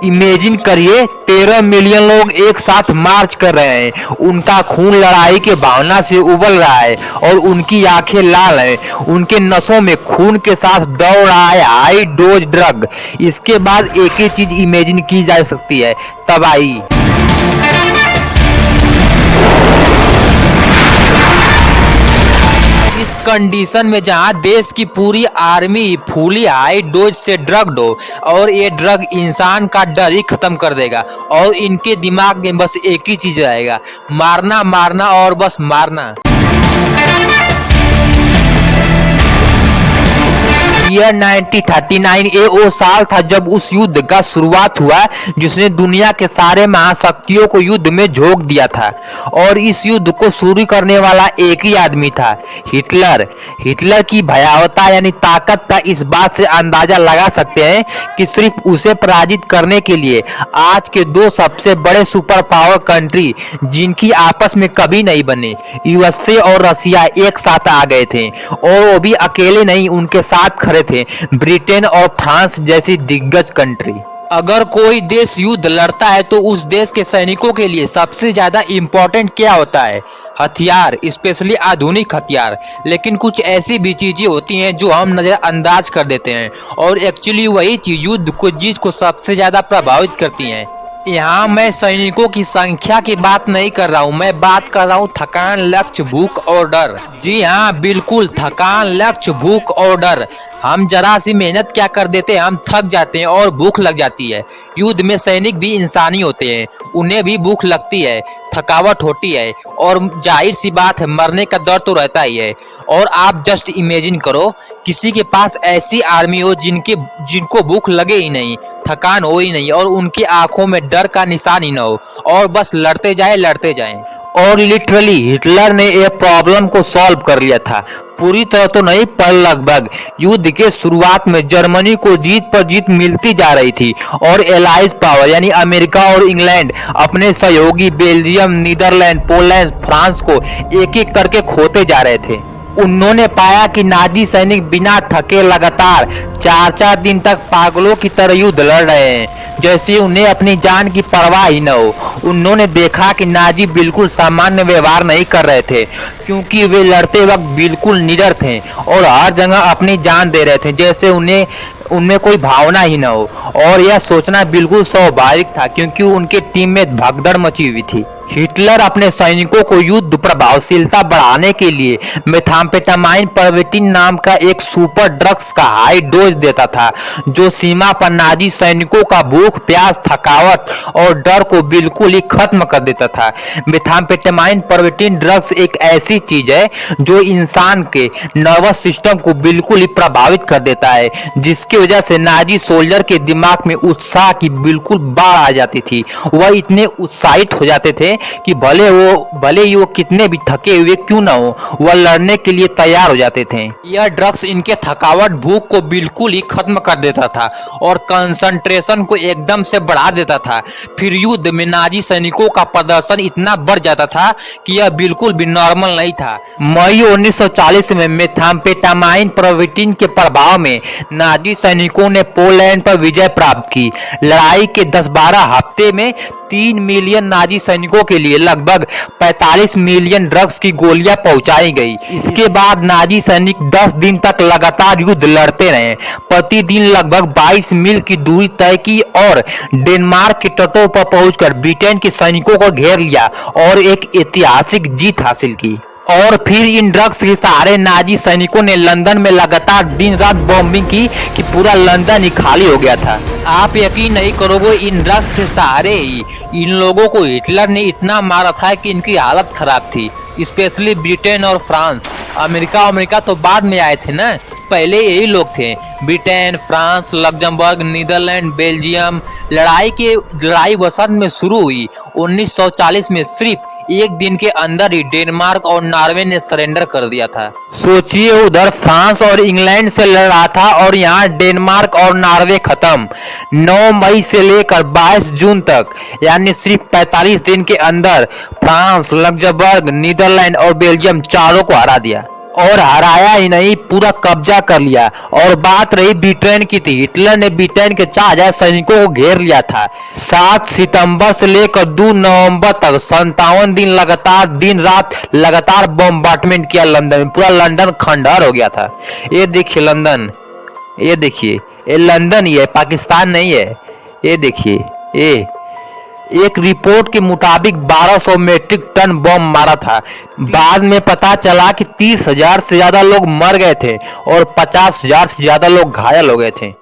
Imagine करिए 13 million लोग एक साथ मार्च कर रहे हैं। उनका खून लड़ाई के भावना से उबल रहा है और उनकी आंखें लाल हैं। उनके नसों में खून के साथ दौड़ रहा है हाई डोज ड्रग। इसके बाद एक ही चीज इमेजिन की जा सकती है, तबाही। इस कंडीशन में जहां देश की पूरी आर्मी फुली हाई डोज से ड्रग्ड हो और ये ड्रग इंसान का डर ही खत्म कर देगा और इनके दिमाग में बस एक ही चीज रहेगा, मारना मारना और बस मारना। ईयर 1939 ये वो साल था जब उस युद्ध का शुरुआत हुआ जिसने दुनिया के सारे महाशक्तियों को युद्ध में झोंक दिया था। और इस युद्ध को शुरू करने वाला एक ही आदमी था, हिटलर। हिटलर की भयावता यानी ताकत का इस बात से अंदाजा लगा सकते हैं कि सिर्फ उसे पराजित करने के लिए आज के दो सबसे बड़े सुपर पावर कंट्री जिनकी आपस में कभी नहीं बने, यूएसए और रशिया एक साथ आ गए थे। और वो भी अकेले नहीं, उनके साथ खड़े थे ब्रिटेन और फ्रांस जैसी दिग्गज कंट्री। अगर कोई देश युद्ध लड़ता है तो उस देश के सैनिकों के लिए सबसे ज्यादा इम्पोर्टेंट क्या होता है? हथियार, स्पेशली आधुनिक हथियार। लेकिन कुछ ऐसी भी चीजें होती हैं जो हम नजरअंदाज कर देते हैं और एक्चुअली वही चीज युद्ध को जीत को सबसे ज्यादा प्रभावित करती हैं। यहाँ मैं सैनिकों की संख्या की बात नहीं कर रहा हूँ, मैं बात कर रहा हूँ थकान, लक्ष्य, भूख और डर। जी हाँ, बिल्कुल थकान, लक्ष्य, भूख और डर। हम जरा सी मेहनत क्या कर देते हैं, हम थक जाते हैं और भूख लग जाती है। युद्ध में सैनिक भी इंसानी होते हैं, उन्हें भी भूख लगती है, थकावट होती है और जाहिर सी बात है मरने का डर तो रहता ही है। और आप जस्ट इमेजिन करो किसी के पास ऐसी आर्मी हो जिनको भूख लगे ही नहीं, थकान हो ही नहीं और उनकी आंखों में डर का निशान ही न हो और बस लड़ते जाए। और लिटरली हिटलर ने ये प्रॉब्लम को सॉल्व कर लिया था, पूरी तरह तो नहीं पर लगभग। युद्ध के शुरुआत में जर्मनी को जीत पर जीत मिलती जा रही थी और एलाइज पावर यानी अमेरिका और इंग्लैंड अपने सहयोगी बेल्जियम, नीदरलैंड, पोलैंड, फ्रांस को एक एक करके खोते जा रहे थे। उन्होंने पाया कि नाजी सैनिक बिना थके लगातार 4-4 दिन तक पागलों की तरह युद्ध लड़ रहे हैं, जैसे उन्हें अपनी जान की परवाह ही न हो। उन्होंने देखा कि नाजी बिल्कुल सामान्य व्यवहार नहीं कर रहे थे, क्योंकि वे लड़ते वक्त बिल्कुल निडर थे और हर जगह अपनी जान दे रहे थे, जैसे उनमें कोई भावना ही न हो। और यह सोचना बिल्कुल स्वाभाविक था क्योंकि उनके टीम में भगदड़ मची हुई थी। हिटलर अपने सैनिकों को युद्ध प्रभावशीलता बढ़ाने के लिए मेथाम्फेटामाइन परविटिन नाम का एक सुपर ड्रग्स का हाई डोज देता था, जो सीमा पर नाजी सैनिकों का भूख, प्यास, थकावट और डर को बिल्कुल ही खत्म कर देता था। मेथाम्फेटामाइन परविटिन ड्रग्स एक ऐसी चीज है जो इंसान के नर्वस सिस्टम को बिल्कुल ही प्रभावित कर देता है, जिसकी वजह से नाजी सोल्जर के दिमाग में उत्साह की बिल्कुल बाढ़ आ जाती थी। वह इतने उत्साहित हो जाते थे कि भले ही वो कितने भी थके हुए क्यों ना हो, वह लड़ने के लिए तैयार हो जाते थे। यह ड्रग्स इनके थकावट, भूख को बिल्कुल ही खत्म कर देता था और कंसंट्रेशन को एकदम से बढ़ा देता था। फिर युद्ध में नाजी सैनिकों का प्रदर्शन इतना बढ़ जाता था कि यह बिल्कुल भी नॉर्मल नहीं था। मई 1940 में मेथाम्फेटामाइन परविटिन के प्रभाव में नाजी सैनिकों ने पोलैंड पर विजय प्राप्त की। लड़ाई के 10-12 हफ्ते में 3 मिलियन नाजी सैनिकों के लिए लगभग 45 मिलियन ड्रग्स की गोलियां पहुंचाई गई। इसके बाद नाजी सैनिक 10 दिन तक लगातार युद्ध लड़ते रहे, प्रतिदिन लगभग 22 मील की दूरी तय की और डेनमार्क के तटों पर पहुंचकर ब्रिटेन के सैनिकों को घेर लिया और एक ऐतिहासिक जीत हासिल की। और फिर इन ड्रग्स के सहारे नाजी सैनिकों ने लंदन में लगातार दिन रात बॉम्बिंग की कि पूरा लंदन ही खाली हो गया था। आप यकीन नहीं करोगे, इन ड्रग्स के सहारे ही इन लोगों को हिटलर ने इतना मारा था कि इनकी हालत खराब थी, स्पेशली ब्रिटेन और फ्रांस। अमेरिका तो बाद में आए थे ना, पहले यही लोग थे। Britain, France, Luxembourg, Netherlands, Belgium. लड़ाई वसंत में शुरू हुई 1940 में। सिर्फ एक दिन के अंदर ही डेनमार्क और नॉर्वे ने सरेंडर कर दिया था। सोचिए, उधर फ्रांस और इंग्लैंड से लड़ रहा था और यहाँ डेनमार्क और नॉर्वे खत्म। 9 मई से लेकर 22 जून तक, यानी सिर्फ 45 दिन के अंदर फ्रांस, लग्जमबर्ग, नीदरलैंड और बेल्जियम चारों को हरा दिया। और हराया ही नहीं, पूरा कब्जा कर लिया। और बात रही ब्रिटेन की, थी हिटलर ने ब्रिटेन के 4000 सैनिकों को घेर लिया था। 7 सितंबर से लेकर 2 नवंबर तक 57 दिन लगातार, दिन रात लगातार बॉम्बार्डमेंट किया लंदन में। पूरा लंदन खंडहर हो गया था। ये देखिए लंदन, ये देखिए, ये लंदन ही है, पाकिस्तान नहीं है। ये देखिए, ये एक रिपोर्ट के मुताबिक 1200 मेट्रिक टन बम मारा था। बाद में पता चला कि 30,000 से ज्यादा लोग मर गए थे और 50,000 से ज्यादा लोग घायल हो गए थे।